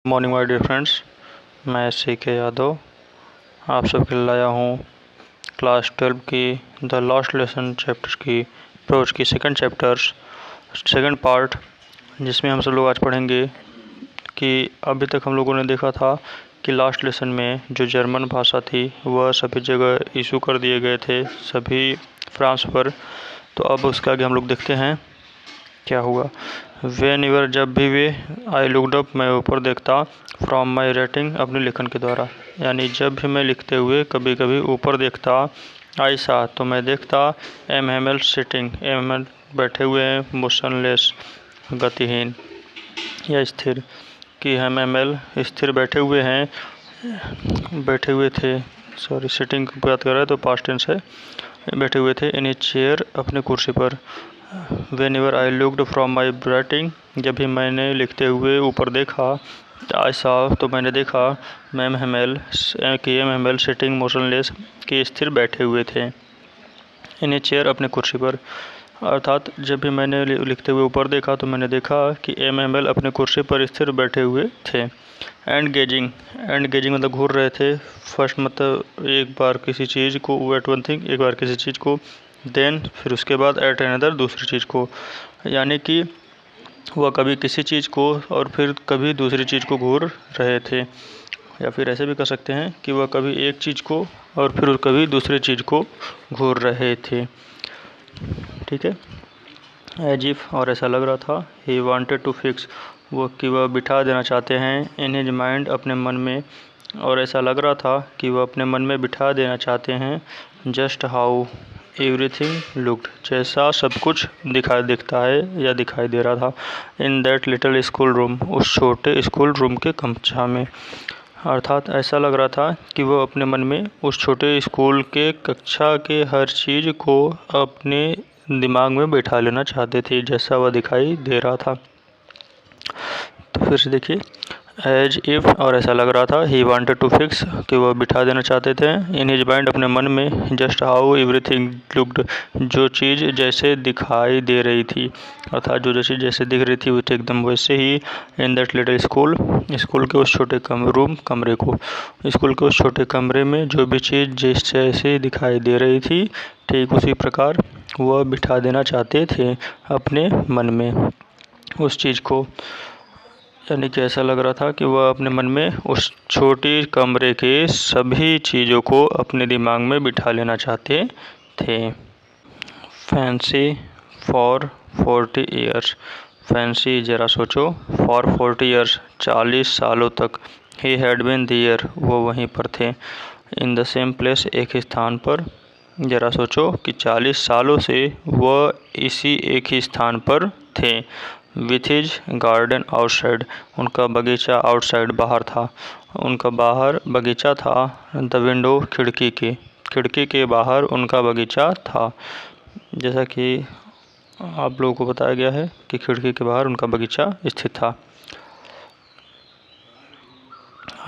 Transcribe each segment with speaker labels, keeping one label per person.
Speaker 1: Morning my dear friends, मैं CK Yadav आप सबके लिए लाया हूँ क्लास 12 की द लास्ट लेसन चैप्टर की अप्रोच की सेकंड पार्ट, जिसमें हम सब लोग आज पढ़ेंगे कि अभी तक हम लोगों ने देखा था कि लास्ट लेसन में जो जर्मन भाषा थी वह सभी जगह इशू कर दिए गए थे, सभी फ्रांस पर। तो अब उसके आगे हम लोग देखते हैं क्या हुआ। वेन एवर जब भी वे आई लुकड अप, मैं ऊपर देखता, फ्रॉम माई राइटिंग, अपने लेखन के द्वारा, यानी जब भी मैं लिखते हुए कभी कभी ऊपर देखता, आई सा तो मैं देखता, एम सिटिंग, एम बैठे हुए हैं, मोशनलेस गतिहीन या स्थिर, कि हम एम स्थिर बैठे हुए हैं, बैठे हुए थे, सॉरी सिटिंग की बात कर रहा है तो पास्ट टेंस है, बैठे हुए थे, इन ए चेयर, अपने कुर्सी पर। When ever I looked from my writing, जब भी मैंने लिखते हुए ऊपर देखा, आई सा तो मैंने देखा, मैम हेमेल सिटिंग मोशनलेस, कि स्थिर बैठे हुए थे, इन ए चेयर, अपने कुर्सी पर। अर्थात जब भी मैंने लिखते हुए ऊपर देखा तो मैंने देखा कि एम अपने कुर्सी पर स्थिर बैठे हुए थे। एंड गेजिंग मतलब घूर रहे थे। फर्स्ट मतलब एक बार किसी चीज़ को, एट वन थिंग, एक बार किसी चीज़ को, देन फिर उसके बाद एट अनदर, दूसरी चीज़ को, यानी कि वह कभी किसी चीज़ को और फिर कभी दूसरी चीज़ को घूर रहे थे, या फिर ऐसे भी कर सकते हैं कि वह कभी एक चीज़ को और फिर कभी दूसरी चीज़ को घूर रहे थे। ठीक है, एज इफ, और ऐसा लग रहा था, ही वांटेड टू फिक्स, वो कि वह बिठा देना चाहते हैं, इन हिज माइंड, अपने मन में, और ऐसा लग रहा था कि वह अपने मन में बिठा देना चाहते हैं, जस्ट हाउ एवरीथिंग लुक्ड, जैसा सब कुछ दिखता है या दिखाई दे रहा था, इन दैट लिटिल स्कूल रूम, उस छोटे स्कूल रूम के कक्षा में। अर्थात ऐसा लग रहा था कि वह अपने मन में उस छोटे स्कूल के कक्षा के हर चीज़ को अपने दिमाग में बैठा लेना चाहते थे, जैसा वह दिखाई दे रहा था। तो फिर से देखिए, एज इफ, और ऐसा लग रहा था, ही वांटेड टू फिक्स, कि वह बिठा देना चाहते थे, इन हिज माइंड, अपने मन में, जस्ट हाउ एवरीथिंग लुक्ड, जो चीज़ जैसे दिखाई दे रही थी, अर्थात जो चीज़ जैसे दिख रही थी वो एकदम वैसे ही, in that little school, school के उस छोटे कमरे को, स्कूल के उस छोटे कमरे में जो भी चीज़ जैसे दिखाई दे रही थी, ठीक उसी प्रकार वह बिठा देना चाहते थे अपने मन में उस चीज़ को। यानी कि ऐसा लग रहा था कि वह अपने मन में उस छोटी कमरे के सभी चीज़ों को अपने दिमाग में बिठा लेना चाहते थे। फैंसी फॉर 40 ईयर्स, फैंसी जरा सोचो, फॉर 40 ईयर्स, 40 सालों तक, ही हैड बिन देयर, वो वहीं पर थे, इन द सेम प्लेस, एक ही स्थान पर। जरा सोचो कि 40 सालों से वह इसी एक ही स्थान पर थे, विथ हिज गार्डन आउटसाइड, उनका बगीचा आउटसाइड, बाहर था, उनका बाहर बगीचा था, द विंडो, खिड़की के बाहर उनका बगीचा था, जैसा कि आप लोगों को बताया गया है कि खिड़की के बाहर उनका बगीचा स्थित था।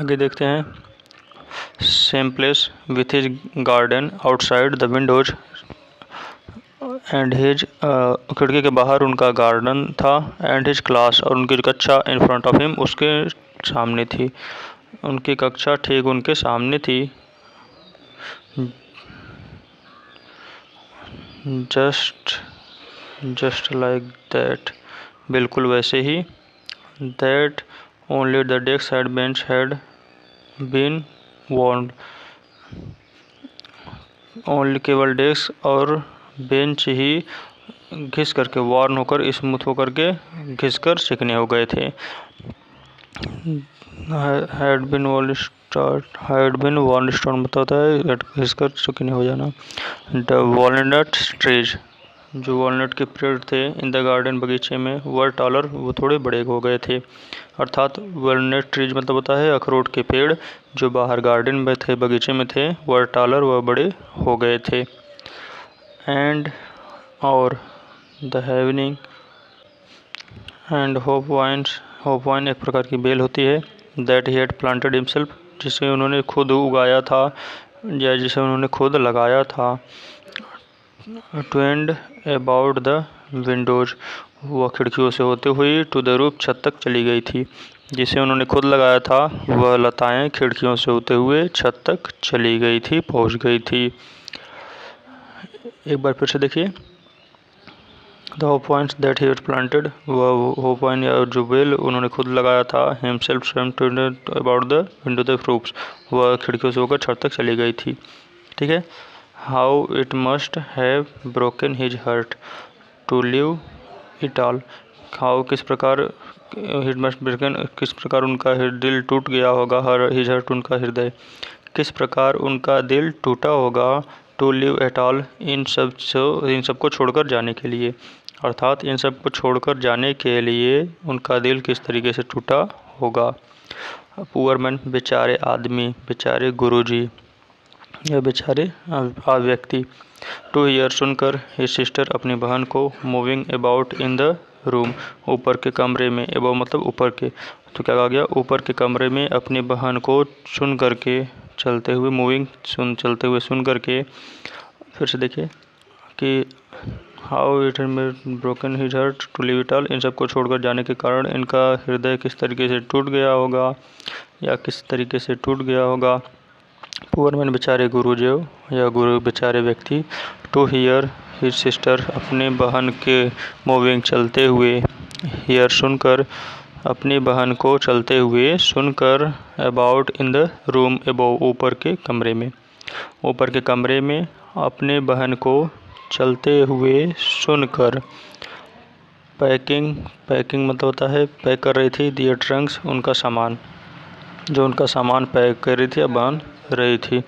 Speaker 1: आगे देखते हैं, same place, with his garden outside the Windows and his, खिड़की के बाहर उनका गार्डन था, एंड हिज क्लास, और उनकी कक्षा, इन फ्रंट ऑफ हिम, उसके सामने थी, उनकी कक्षा ठीक उनके सामने थी, जस्ट लाइक दैट, बिल्कुल वैसे ही, that only the desk and bench had been warned, only केवल डेस्क और बेंच ही घिस करके, वार्न होकर, स्मूथ होकर के, घिस कर चिकने हो गए थे। हैड बिन वार्न स्टोन बताता है घिस कर चिकने हो जाना। द वॉलनट ट्रीज, जो वॉलनट के पेड़ थे, इन द गार्डन, बगीचे में, वर टॉलर, वो थोड़े बड़े हो गए थे। अर्थात वॉलनट ट्रीज मतलब होता है अखरोट के पेड़, जो बाहर गार्डन में थे, बगीचे में थे, वर टॉलर, वह बड़े हो गए थे। एंड, और, द हैवनिंग एंड होप वाइन एक प्रकार की बेल होती है, that he had planted himself, जिसे उन्होंने खुद उगाया था या जिसे उन्होंने खुद लगाया था। ट्वेंड अबाउट द विंडोज, वह खिड़कियों से होते हुए टू द रूफ, छत तक चली गई थी। जिसे उन्होंने खुद लगाया था वह लताएं खिड़कियों से होते हुए छत तक चली गई थी, पहुंच गई थी। एक बार फिर से देखिए। The hope points that he planted, वह होप पॉइंट या जो बेल उन्होंने खुद लगाया था, हिमसेल्फ स्वयं to about the window the proofs, वह खिड़कियों से होकर छत तक चली गई थी। ठीक है। How it must have broken his heart to leave it all, how किस प्रकार, हिज मस्ट ब्रोकन किस प्रकार उनका दिल टूट गया होगा, हर हिज हर्ट उनका हृदय, किस प्रकार उनका दिल टूटा होगा, टू लिव एट ऑल इन सबको छोड़कर जाने के लिए, अर्थात इन सबको छोड़कर जाने के लिए उनका दिल किस तरीके से टूटा होगा। पुअर मैन, बेचारे आदमी, बेचारे गुरुजी या बेचारे व्यक्ति। टू हियर, सुनकर, हिज सिस्टर, अपनी बहन को, moving about in the room, ऊपर के कमरे में, अबाउट मतलब ऊपर के, तो क्या कहा गया, ऊपर के कमरे में अपनी बहन को सुन करके, चलते हुए, मूविंग चलते हुए सुन करके। फिर से देखिए कि how it broken his heart to leave it all, इन सबको छोड़कर जाने के कारण इनका हृदय किस तरीके से टूट गया होगा या किस तरीके से टूट गया होगा। पुअर मैन, बेचारे गुरुजी या गुरु बेचारे व्यक्ति। टू हियर हिज सिस्टर, अपने बहन के मूविंग चलते हुए, हियर सुनकर, अपनी बहन को चलते हुए सुनकर, about in the room, above ऊपर के कमरे में, ऊपर के कमरे में अपने बहन को चलते हुए सुनकर। पैकिंग, पैकिंग मतलब होता है पैक कर रही थी, दियर ट्रंक्स, उनका सामान, जो उनका सामान पैक कर रही थी या बांध रही थी।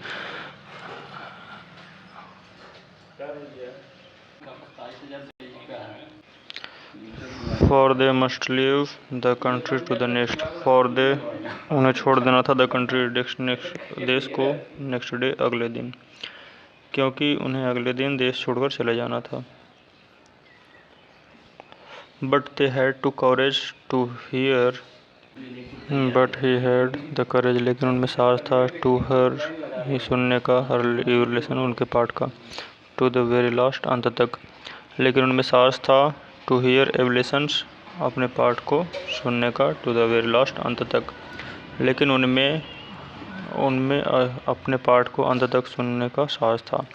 Speaker 1: For they must leave the country to the next, for they उन्हें छोड़ देना था, द कंट्री नेक्स्ट देश को, नेक्स्ट डे अगले दिन, क्योंकि उन्हें अगले दिन देश छोड़कर चले जाना था। But they had to courage to here, but he had the courage, लेकिन उनमें साहस था, टू हर ही सुनने का, हर लेसन उनके पाठ का, टू द वेरी लास्ट अंत तक, लेकिन उनमें साहस था, टू हियर एवलेशंस अपने पाठ को सुनने का, टू द वेरी लास्ट अंत तक, लेकिन उनमें अपने पाठ को अंत तक सुनने का साहस था।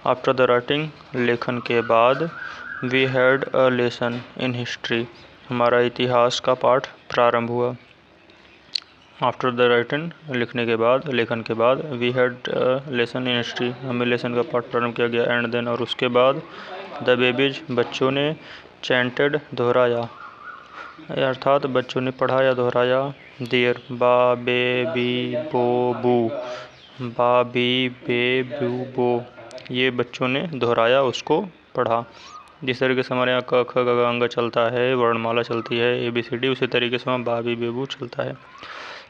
Speaker 1: आफ्टर द राइटिंग, लेखन के बाद, we had a lesson in history, हमारा इतिहास का पाठ प्रारंभ हुआ। आफ्टर द राइटिंग, लिखने के बाद, लेखन के बाद, we had lesson in history, हमें लेसन का पाठ प्रारंभ किया गया। एंड देन, और उसके बाद, द बेबीज, बच्चों ने, चैंटेड, दोहराया, अर्थात बच्चों ने पढ़ा या दोहराया, देयर, बा बे बी बो बू, बा बी बे बू बो, ये बच्चों ने दोहराया, उसको पढ़ा। जिस तरीके से हमारे यहाँ क ख ग घ चलता है, वर्णमाला चलती है, ABCD, उसी तरीके से वहाँ बा बी बे बू चलता है।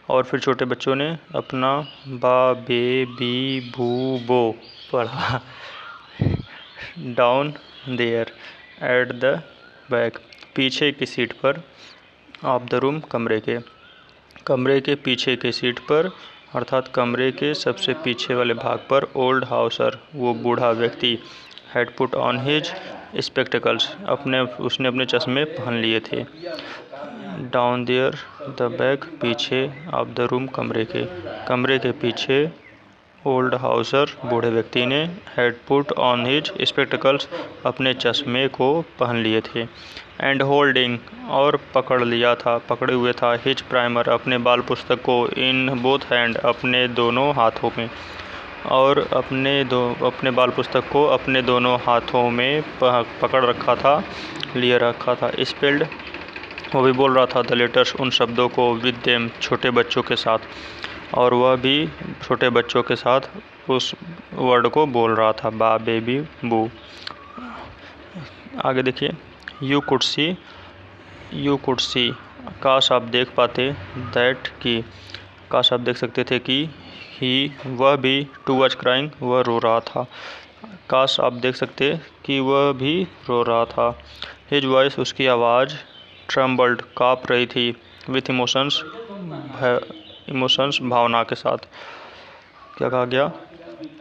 Speaker 1: और फिर छोटे बच्चों ने अपना बा बे बी बू बो पढ़ा। Down there, at the back, पीछे की सीट पर, ऑफ द रूम, कमरे के पीछे की सीट पर, अर्थात कमरे के सबसे पीछे वाले भाग पर, ओल्ड हाउसर, वो बूढ़ा व्यक्ति, had put on his spectacles, उसने अपने चश्मे पहन लिए थे। डाउन देयर द बैक, पीछे, ऑफ द रूम, कमरे के पीछे, ओल्ड हाउसर, बूढ़े व्यक्ति ने, had put on his spectacles, अपने चश्मे को पहन लिए थे। एंड होल्डिंग, और पकड़े हुए था, हिज प्राइमर, अपने बाल पुस्तक को, इन बोथ हैंड, अपने दोनों हाथों में, और अपने बाल पुस्तक को अपने दोनों हाथों में पकड़ रखा था, लिए रखा था। स्पेल्ड, वो भी बोल रहा था, द लेटर्स, उन शब्दों को, विद देम, छोटे बच्चों के साथ, और वह भी छोटे बच्चों के साथ उस वर्ड को बोल रहा था, बा बेबी बू। आगे देखिए, यू कुड सी, काश आप देख पाते, दैट की, काश आप देख सकते थे कि, ही, वह भी, टू वॉज क्राइंग, वह रो रहा था, काश आप देख सकते कि वह भी रो रहा था। हिज वॉइस, उसकी आवाज़, ट्रम्बल्ड, काँप रही थी, विथ इमोशंस, भावना के साथ। क्या कहा गया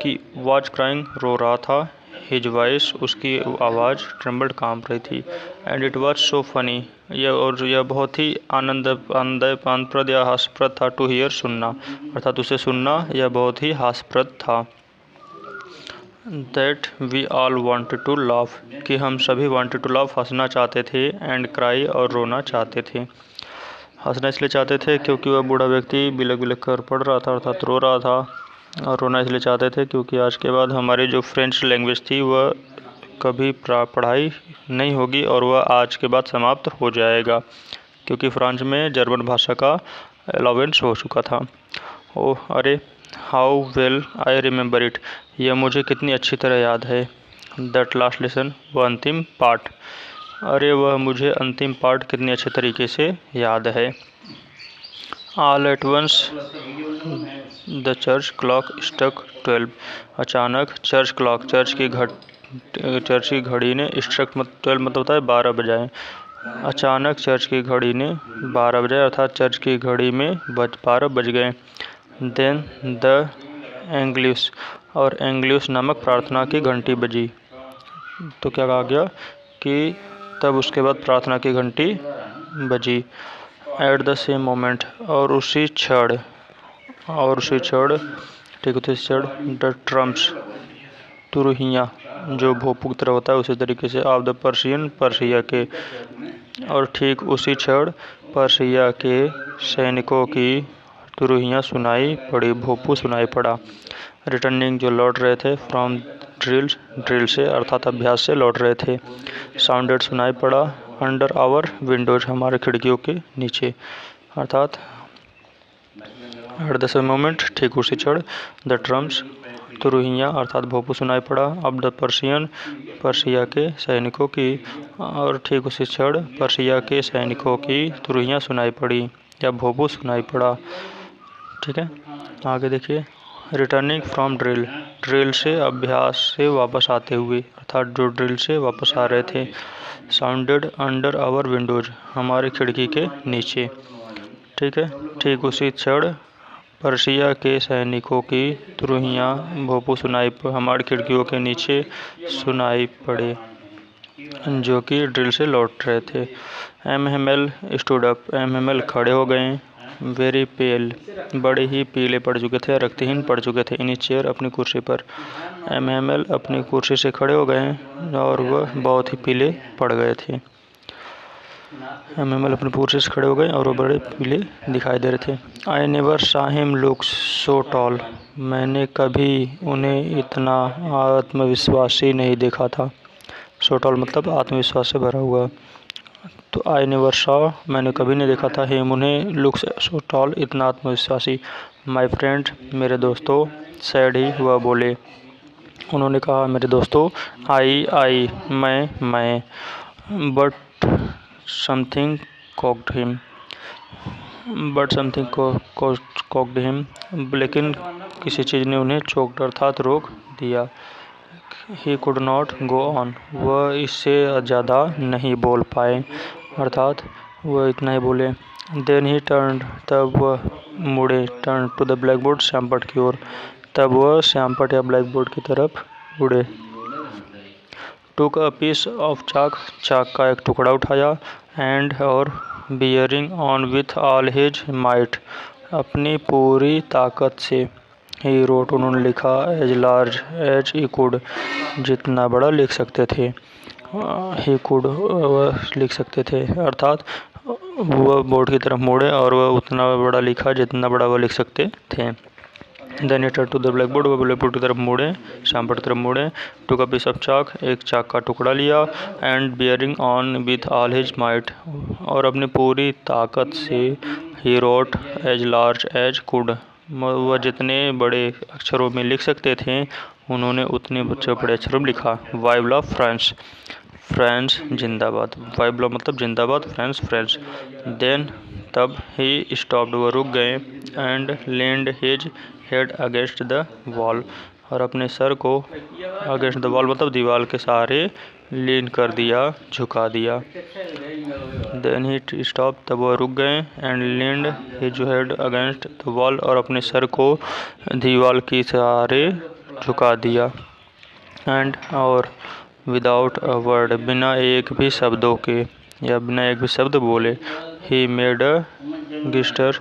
Speaker 1: कि वॉज क्राइंग, रो रहा था, हिज वॉइस, उसकी आवाज़ ट्रम्बल्ड कांप रही थी। And it was so funny, यह बहुत ही आनंदप्रद या हास्यप्रद था। टू हियर, सुनना, अर्थात उसे सुनना यह बहुत ही हास्यप्रद था। That we all wanted to laugh, कि हम सभी वांटेड टू लाफ, हंसना चाहते थे। एंड क्राई, और रोना चाहते थे। हंसना इसलिए चाहते थे क्योंकि वह बूढ़ा व्यक्ति बिलख बिलख कर पढ़ रहा था, अर्थात रो रहा था। और रोना इसलिए चाहते थे क्योंकि आज के बाद हमारी जो फ्रेंच लैंग्वेज थी वह कभी पढ़ाई नहीं होगी और वह आज के बाद समाप्त हो जाएगा, क्योंकि फ्रांस में जर्मन भाषा का अलाउंस हो चुका था। ओह अरे, how well I remember it, यह मुझे कितनी अच्छी तरह याद है। दैट लास्ट लेसन, वह अंतिम पाठ, अरे वह मुझे अंतिम पाठ कितने अच्छे तरीके से याद है। All at once the church clock struck 12, अचानक चर्च क्लॉक, चर्च की घड़ी ने स्ट्रक 12 मतलब होता है 12 बजाए। अचानक चर्च की घड़ी ने 12 बजाए, अर्थात चर्च की घड़ी में 12 बज गए। देन द एंग्लियस, और एंग्लियस नामक प्रार्थना की घंटी बजी। तो क्या कहा गया कि तब उसके बाद प्रार्थना की घंटी बजी। एट द सेम मोमेंट, और उसी क्षण, ठीक उसी क्षण, द ट्रम्प्स, तुरहियाँ, जो भोंपू की तरह होता है उसी तरीके से, ऑफ द पर्शियन, पर्शिया के, और ठीक उसी क्षण पर्शिया के सैनिकों की तुरहियाँ सुनाई पड़ी, भोंपू सुनाई पड़ा। रिटर्निंग, जो लौट रहे थे, फ्रॉम ड्रिल से, अर्थात अभ्यास से लौट रहे थे। साउंडेड, सुनाई पड़ा। अंडर आवर विंडोज, हमारे खिड़कियों के नीचे, अर्थात एट द सेम मोमेंट, ठीक उसी क्षण, द ड्रम्स, तुरहियाँ, अर्थात भोंपू सुनाई पड़ा। अब द पर्शियन, पर्शिया के सैनिकों की, और ठीक उसी क्षण पर्शिया के सैनिकों की तुरहियाँ सुनाई पड़ी या भोंपू सुनाई पड़ा। ठीक है, आगे देखिए। रिटर्निंग फ्रॉम ड्रिल, ड्रिल से, अभ्यास से वापस आते हुए, अर्थात जो ड्रिल से वापस आ रहे थे। साउंडेड अंडर आवर विंडोज, हमारे खिड़की के नीचे। ठीक है, ठीक उसी क्षण पर्शिया के सैनिकों की तुरहियाँ, भोंपू हमारी खिड़कियों के नीचे सुनाई पड़े, जो कि ड्रिल से लौट रहे थे। एमहेमल स्टूड अप, एमहेमल खड़े हो गए। वेरी पेल, बड़े ही पीले पड़ चुके थे, रक्तहीन पड़ चुके थे। इन चेयर, अपनी कुर्सी पर। एमहेमल अपनी कुर्सी से खड़े हो गए और वह बहुत ही पीले पड़ गए थे। एमहेमल अपनी कुर्सी से खड़े हो गए और वह बड़े पीले दिखाई दे रहे थे। I never saw him look so tall, मैंने कभी उन्हें इतना आत्मविश्वासी नहीं देखा था। सो टॉल मतलब आत्मविश्वास से भरा हुआ। तो आई नेवर सॉ, मैंने कभी नहीं देखा था, हिम उन्हें, लुक सो टॉल, इतना आत्मविश्वासी। माई फ्रेंड, मेरे दोस्तों, सैड ही, वह बोले, उन्होंने कहा, मेरे दोस्तों। आई, मैं, बट समथिंग कॉक्ड हिम, लेकिन किसी चीज़ ने उन्हें चोक्ड, अर्थात रोक दिया। He could not go on, वह इससे ज़्यादा नहीं बोल पाए, अर्थात वह इतना ही बोले। देन ही टर्न, तब वह मुड़े, turn to the black board, श्यामपट्ट की ओर, तब वह श्यामपट्ट या ब्लैक बोर्ड की तरफ मुड़े। टुक अ पीस ऑफ चाक, चाक का एक टुकड़ा उठाया। एंड, और, bearing on with all his might, अपनी पूरी ताकत से। ही रोट, उन्होंने लिखा। As large as he could, जितना बड़ा लिख सकते थे। ही कुड, वह लिख सकते थे, अर्थात वह बोर्ड की तरफ मुड़े और वह उतना बड़ा लिखा जितना बड़ा वह लिख सकते थे। Then he turn to the black board, वह ब्लैक बोर्ड की तरफ मुड़े, श्यामपट्ट की तरफ मुड़े। टुक अ पीस ऑफ चाक, एक चाक का टुकड़ा लिया। And bearing on with all his might, और अपनी पूरी ताकत से। He wrote as large as could, वह जितने बड़े अक्षरों में लिख सकते थे उन्होंने उतने बड़े अक्षरों में लिखा। वाइब्ला फ्रांस, फ्रांस जिंदाबाद, वाइब्ला मतलब जिंदाबाद, फ्रांस। देन, तब, ही स्टॉप्ड, वह रुक गए। And leaned his head against the wall, और अपने सर को अगेंस्ट द वॉल मतलब दीवार के सहारे लीन कर दिया, झुका दिया। देन ही स्टॉप, तब वह रुक गए। And leaned his head against the wall, और अपने सर को दीवार के सहारे झुका दिया। एंड और विदाउट अ वर्ड, बिना एक भी शब्दों के या बिना एक भी शब्द बोले, ही मेड अ गिस्टर,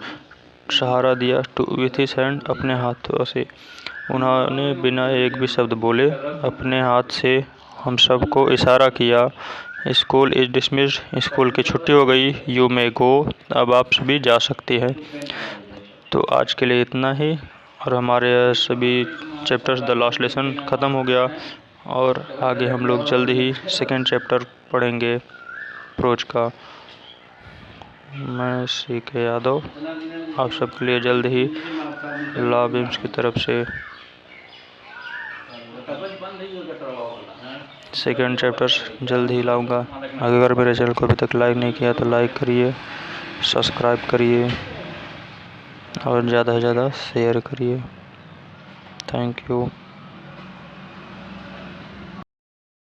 Speaker 1: सहारा दिया, टू विथ हिज हैंड, अपने हाथों से, उन्होंने बिना एक भी शब्द बोले अपने हाथ से हम सबको इशारा किया। स्कूल इज डिसमिस्ड, स्कूल की छुट्टी हो गई। यू मे गो, अब आप सभी जा सकती हैं। तो आज के लिए इतना ही, और हमारे सभी चैप्टर्स द लास्ट लेसन ख़त्म हो गया, और आगे हम लोग जल्द ही सेकेंड चैप्टर पढ़ेंगे प्रोज का। मैं CK यादव आप सबके लिए जल्द ही लॉ बीम्स की तरफ से सेकेंड चैप्टर जल्द ही लाऊंगा। अगर मेरे चैनल को अभी तक लाइक नहीं किया तो लाइक करिए, सब्सक्राइब करिए और ज़्यादा से ज़्यादा शेयर करिए। Thank you.